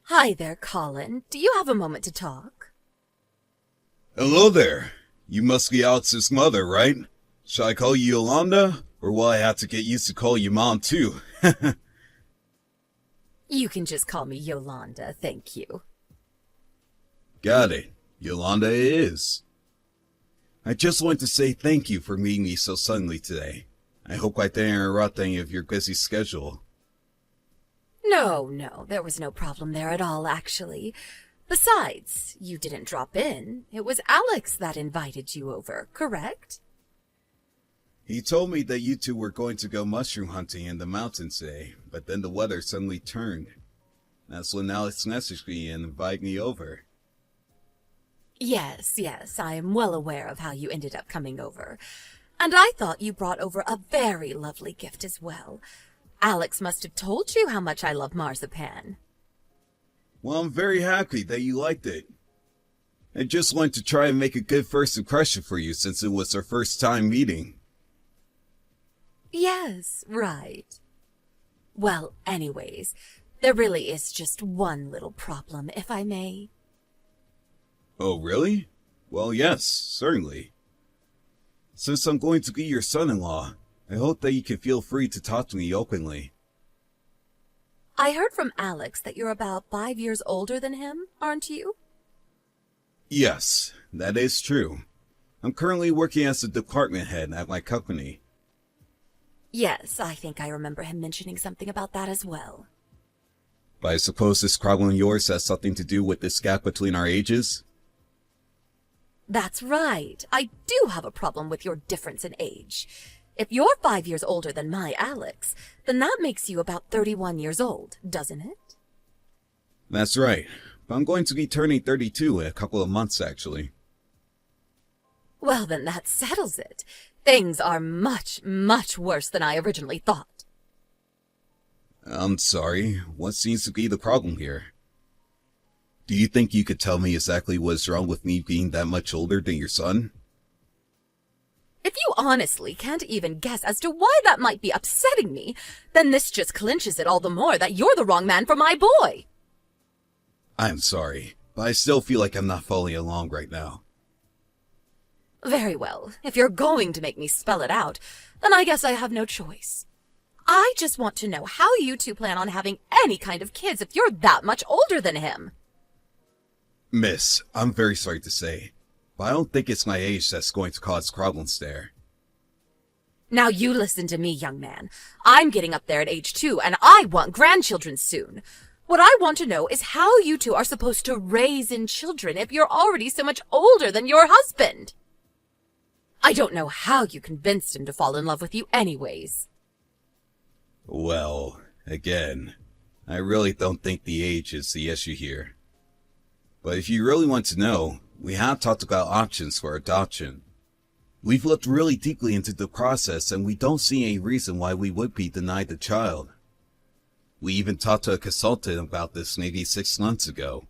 Hi there, Colin. Do you have a moment to talk? Hello there. You must be Alex's mother, right? Shall I call you Yolanda? Or will I have to get used to calling you Mom, too? You can just call me Yolanda, thank you. Got it. Yolanda it is. I just want to say thank you for meeting me so suddenly today. I hope I didn't interrupt any of your busy schedule. No, there was no problem there at all, actually. Besides, you didn't drop in. It was Alex that invited you over, correct? He told me that you two were going to go mushroom hunting in the mountains today, but then the weather suddenly turned. That's when Alex messaged me and invited me over. Yes, I am well aware of how you ended up coming over. And I thought you brought over a very lovely gift as well. Alex must have told you how much I love marzipan. Well, I'm very happy that you liked it. I just wanted to try and make a good first impression for you since it was our first time meeting. Yes, right. Well, anyways, there really is just one little problem, if I may. Oh, really? Well, yes, certainly. Since I'm going to be your son-in-law, I hope that you can feel free to talk to me openly. I heard from Alex that you're about 5 years older than him, aren't you? Yes, that is true. I'm currently working as a department head at my company. Yes, I think I remember him mentioning something about that as well. But I suppose this problem of yours has something to do with this gap between our ages? That's right. I do have a problem with your difference in age. If you're 5 years older than my Alex, then that makes you about 31 years old, doesn't it? That's right. But I'm going to be turning 32 in a couple of months, actually. Well, then that settles it. Things are much worse than I originally thought. I'm sorry. What seems to be the problem here? Do you think you could tell me exactly what's wrong with me being that much older than your son? If you honestly can't even guess as to why that might be upsetting me, then this just clinches it all the more that you're the wrong man for my boy. I'm sorry, but I still feel like I'm not following along right now. Very well. If you're going to make me spell it out, then I guess I have no choice. I just want to know how you two plan on having any kind of kids if you're that much older than him. Miss, I'm very sorry to say, but I don't think it's my age that's going to cause problems there. Now you listen to me, young man. I'm getting up there at age 2, and I want grandchildren soon. What I want to know is how you two are supposed to raise in children if you're already so much older than your husband. I don't know how you convinced him to fall in love with you anyways. Well, again, I really don't think the age is the issue here. But if you really want to know, we have talked about options for adoption. We've looked really deeply into the process and we don't see any reason why we would be denied the child. We even talked to a consultant about this maybe 6 months ago.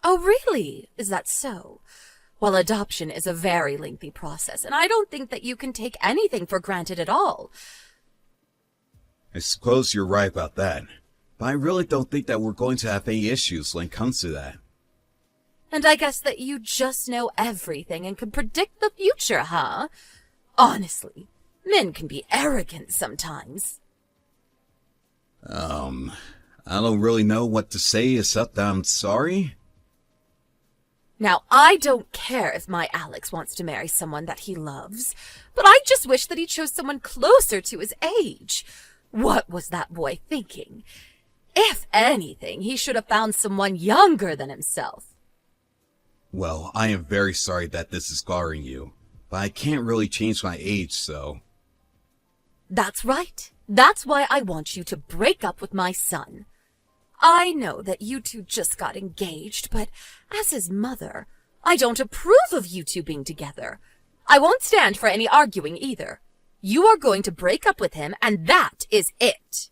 Oh, really? Is that so? Well, adoption is a very lengthy process, and I don't think that you can take anything for granted at all. I suppose you're right about that, but I really don't think that we're going to have any issues when it comes to that. And I guess that you just know everything and can predict the future, huh? Honestly, men can be arrogant sometimes. I don't really know what to say except that I'm sorry. Now, I don't care if my Alex wants to marry someone that he loves, but I just wish that he chose someone closer to his age. What was that boy thinking? If anything, he should have found someone younger than himself. Well, I am very sorry that this is scarring you, but I can't really change my age, so... That's right. That's why I want you to break up with my son. I know that you two just got engaged, but as his mother, I don't approve of you two being together. I won't stand for any arguing either. You are going to break up with him, and that is it.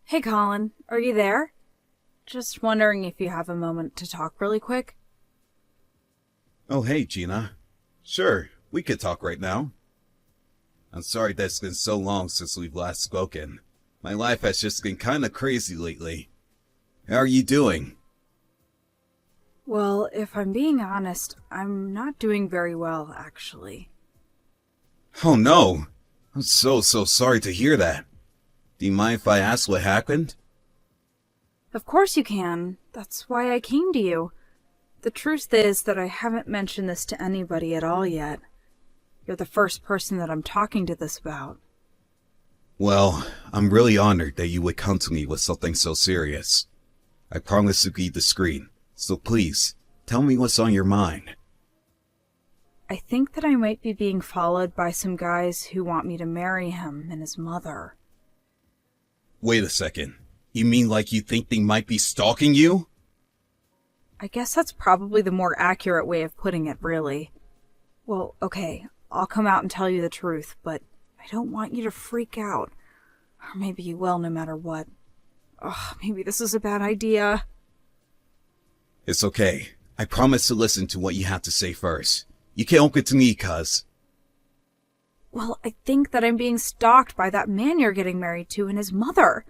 Hey, Colin, are you there? Just wondering if you have a moment to talk really quick. Oh, hey, Gina. Sure, we could talk right now. I'm sorry that it's been so long since we've last spoken. My life has just been kind of crazy lately. How are you doing? Well, if I'm being honest, I'm not doing very well, actually. Oh no! I'm so sorry to hear that. Do you mind if I ask what happened? Of course you can. That's why I came to you. The truth is that I haven't mentioned this to anybody at all yet. You're the first person that I'm talking to this about. Well, I'm really honored that you would come to me with something so serious. I promise to be discreet, so please, tell me what's on your mind. I think that I might be being followed by some guys who want me to marry him and his mother. Wait a second. You mean like you think they might be stalking you? I guess that's probably the more accurate way of putting it, really. Well, okay, I'll come out and tell you the truth, but I don't want you to freak out. Or maybe you will, no matter what. Ugh, maybe this is a bad idea. It's okay. I promise to listen to what you have to say first. You can't open to me, cuz. Well, I think that I'm being stalked by that man you're getting married to and his mother.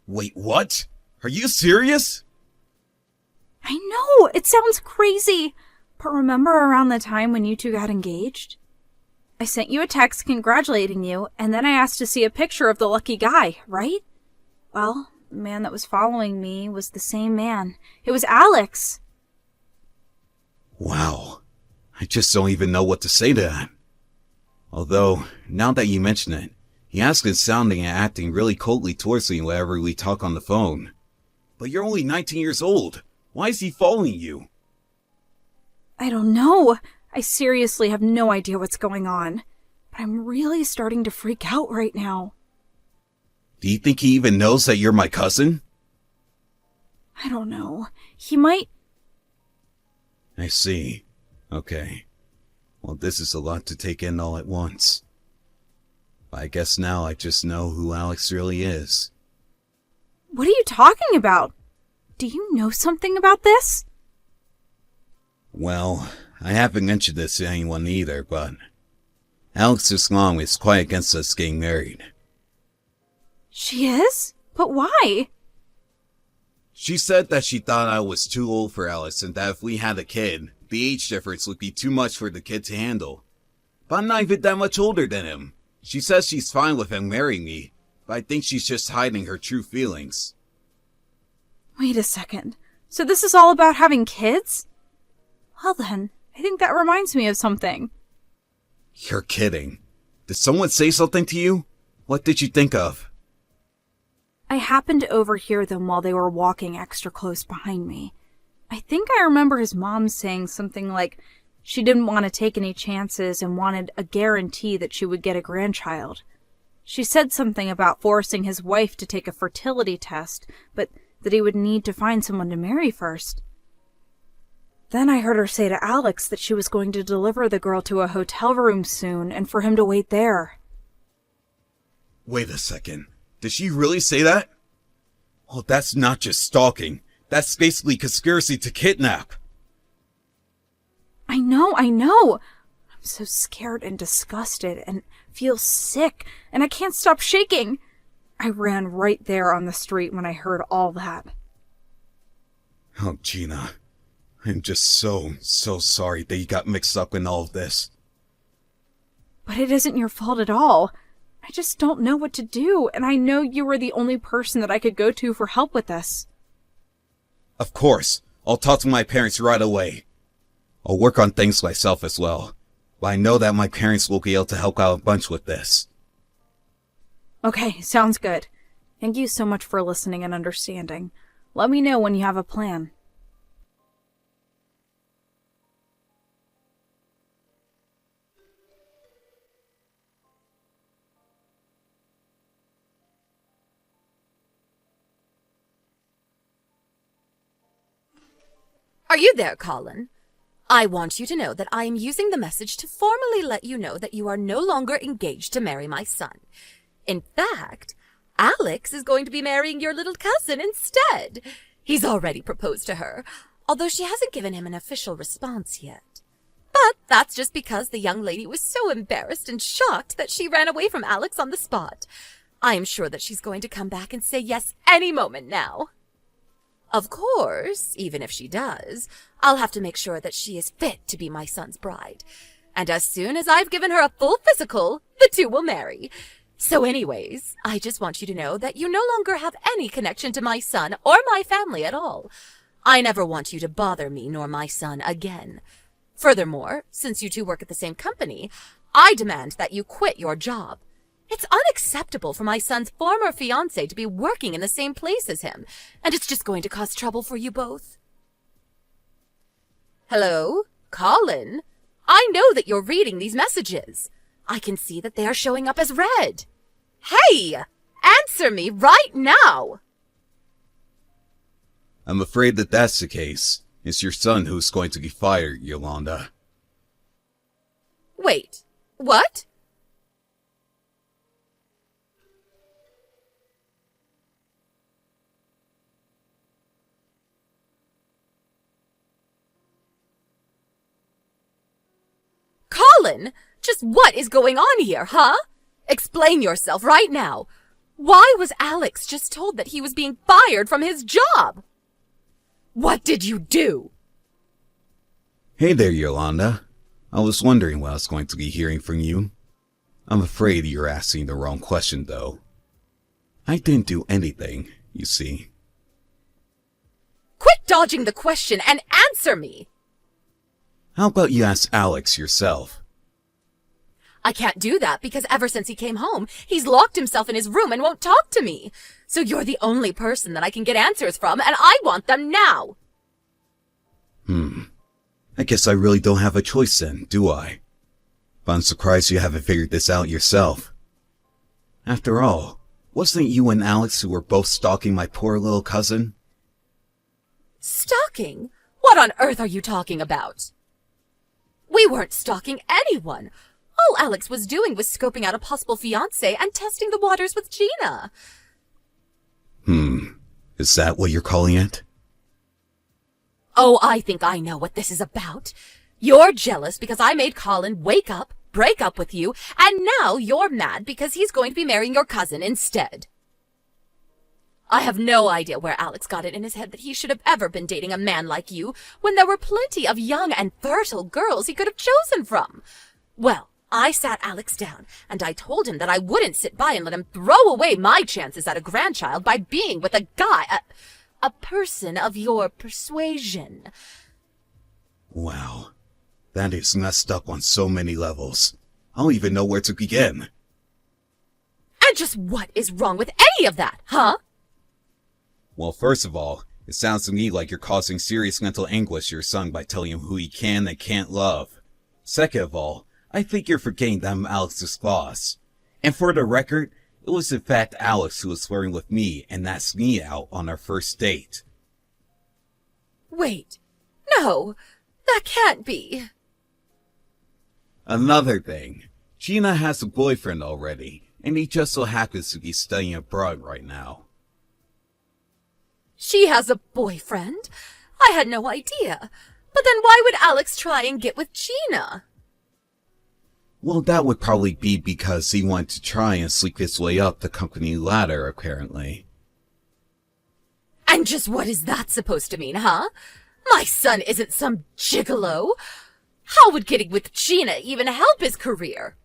Wait, what? Are you serious? I know, it sounds crazy. But remember around the time when you two got engaged? I sent you a text congratulating you, and then I asked to see a picture of the lucky guy, right? Well, the man that was following me was the same man. It was Alex. Wow. I just don't even know what to say to that. Although, now that you mention it, he has been sounding and acting really coldly towards me whenever we talk on the phone. But you're only 19 years old. Why is he following you? I don't know. I seriously have no idea what's going on. But I'm really starting to freak out right now. Do you think he even knows that you're my cousin? I don't know. He might... I see. Okay. Well, this is a lot to take in all at once. I guess now I just know who Alex really is. What are you talking about? Do you know something about this? Well, I haven't mentioned this to anyone either, but Alex's mom is quite against us getting married. She is? But why? She said that she thought I was too old for Alex and that if we had a kid, the age difference would be too much for the kid to handle. But I'm not even that much older than him. She says she's fine with him marrying me, but I think she's just hiding her true feelings. Wait a second. So this is all about having kids? Well then, I think that reminds me of something. You're kidding. Did someone say something to you? What did you think of? I happened to overhear them while they were walking extra close behind me. I think I remember his mom saying something like she didn't want to take any chances and wanted a guarantee that she would get a grandchild. She said something about forcing his wife to take a fertility test, but that he would need to find someone to marry first. Then I heard her say to Alex that she was going to deliver the girl to a hotel room soon and for him to wait there. Wait a second. Did she really say that? Well, that's not just stalking. That's basically conspiracy to kidnap. I know. I'm so scared and disgusted and feel sick, and I can't stop shaking. I ran right there on the street when I heard all that. Oh, Gina. I'm just so sorry that you got mixed up in all of this. But it isn't your fault at all. I just don't know what to do, and I know you were the only person that I could go to for help with this. Of course. I'll talk to my parents right away. I'll work on things myself as well. But I know that my parents will be able to help out a bunch with this. Okay, sounds good. Thank you so much for listening and understanding. Let me know when you have a plan. Are you there, Colin? I want you to know that I am using the message to formally let you know that you are no longer engaged to marry my son. In fact, Alex is going to be marrying your little cousin instead. He's already proposed to her, although she hasn't given him an official response yet. But that's just because the young lady was so embarrassed and shocked that she ran away from Alex on the spot. I am sure that she's going to come back and say yes any moment now. Of course, even if she does, I'll have to make sure that she is fit to be my son's bride. And as soon as I've given her a full physical, the two will marry. So anyways, I just want you to know that you no longer have any connection to my son or my family at all. I never want you to bother me nor my son again. Furthermore, since you two work at the same company, I demand that you quit your job. It's unacceptable for my son's former fiancé to be working in the same place as him, and it's just going to cause trouble for you both. Hello? Colin? I know that you're reading these messages. I can see that they are showing up as read. Hey! Answer me right now! I'm afraid that that's the case. It's your son who's going to be fired, Yolanda. Wait, what? Colin, just what is going on here, huh? Explain yourself right now. Why was Alex just told that he was being fired from his job? What did you do? Hey there, Yolanda. I was wondering what I was going to be hearing from you. I'm afraid you're asking the wrong question, though. I didn't do anything, you see. Quit dodging the question and answer me! How about you ask Alex yourself? I can't do that because ever since he came home, he's locked himself in his room and won't talk to me. So you're the only person that I can get answers from, and I want them now. I guess I really don't have a choice then, do I? But I'm surprised you haven't figured this out yourself. After all, wasn't it you and Alex who were both stalking my poor little cousin? Stalking? What on earth are you talking about? We weren't stalking anyone. All Alex was doing was scoping out a possible fiancé and testing the waters with Gina. Is that what you're calling it? Oh, I think I know what this is about. You're jealous because I made Colin wake up, break up with you, and now you're mad because he's going to be marrying your cousin instead. I have no idea where Alex got it in his head that he should have ever been dating a man like you when there were plenty of young and fertile girls he could have chosen from. Well, I sat Alex down, and I told him that I wouldn't sit by and let him throw away my chances at a grandchild by being with a guy, a person of your persuasion. Wow, that is messed up on so many levels. I don't even know where to begin. And just what is wrong with any of that, huh? Well, first of all, it sounds to me like you're causing serious mental anguish to your son by telling him who he can and can't love. Second of all, I think you're forgetting that I'm Alex's boss. And for the record, it was in fact Alex who was flirting with me and asked me out on our first date. Wait, no, that can't be. Another thing, Gina has a boyfriend already, and he just so happens to be studying abroad right now. She has a boyfriend? I had no idea. But then why would Alex try and get with Gina? Well, that would probably be because he wanted to try and sneak his way up the company ladder, apparently. And just what is that supposed to mean, huh? My son isn't some gigolo. How would getting with Gina even help his career?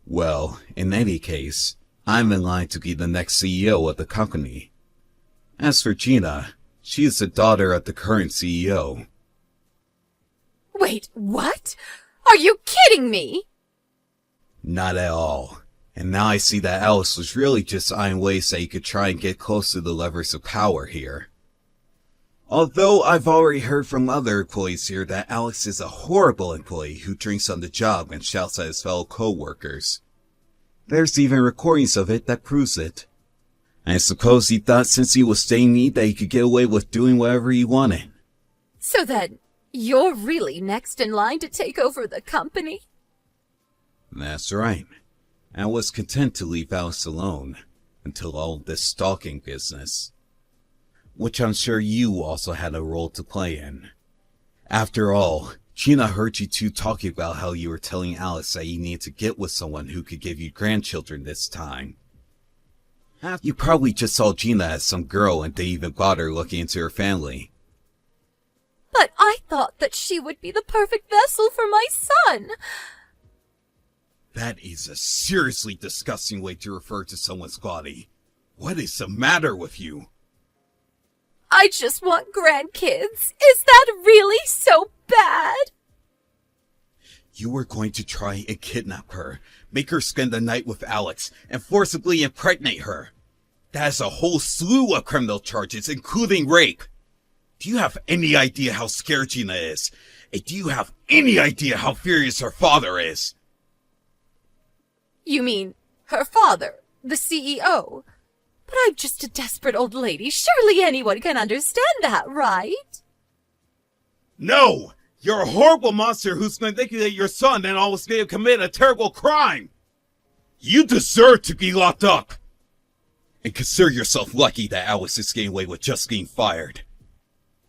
Well, in any case, I'm in line to be the next CEO of the company. As for Gina, she is the daughter of the current CEO. Wait, what? Are you kidding me? Not at all. And now I see that Alice was really just eyeing ways that he could try and get close to the levers of power here. Although I've already heard from other employees here that Alex is a horrible employee who drinks on the job and shouts at his fellow co-workers. There's even recordings of it that proves it. I suppose he thought since he was staying me that he could get away with doing whatever he wanted. So then, you're really next in line to take over the company? That's right. I was content to leave Alice alone. until all this stalking business, which I'm sure you also had a role to play in. After all, Gina heard you two talking about how you were telling Alex that you need to get with someone who could give you grandchildren this time. You probably just saw Gina as some girl and didn't even bother looking into her family. But I thought that she would be the perfect vessel for my son. That is a seriously disgusting way to refer to someone's body. What is the matter with you? I just want grandkids. Is that really so bad? You were going to try and kidnap her, make her spend the night with Alex, and forcibly impregnate her. That is a whole slew of criminal charges, including rape. Do you have any idea how scared Gina is? And do you have any idea how furious her father is? You mean her father, the CEO? But I'm just a desperate old lady. Surely anyone can understand that, right? No! You're a horrible monster who's manipulated your son and almost made him commit a terrible crime! You deserve to be locked up! And consider yourself lucky that Alex is getting away with just being fired.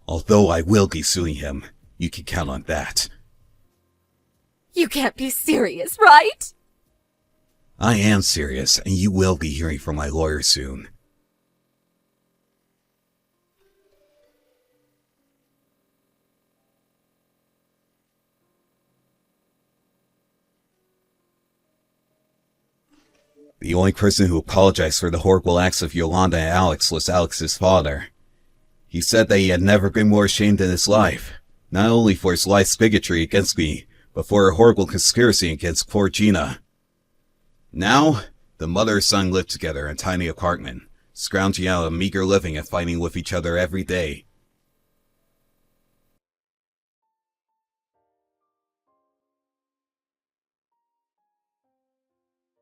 Although I will be suing him, you can count on that. You can't be serious, right? I am serious, and you will be hearing from my lawyer soon. The only person who apologized for the horrible acts of Yolanda and Alex was Alex's father. He said that he had never been more ashamed in his life, not only for his life's bigotry against me, but for a horrible conspiracy against poor Gina. Now, the mother and son live together in a tiny apartment, scrounging out a meager living and fighting with each other every day.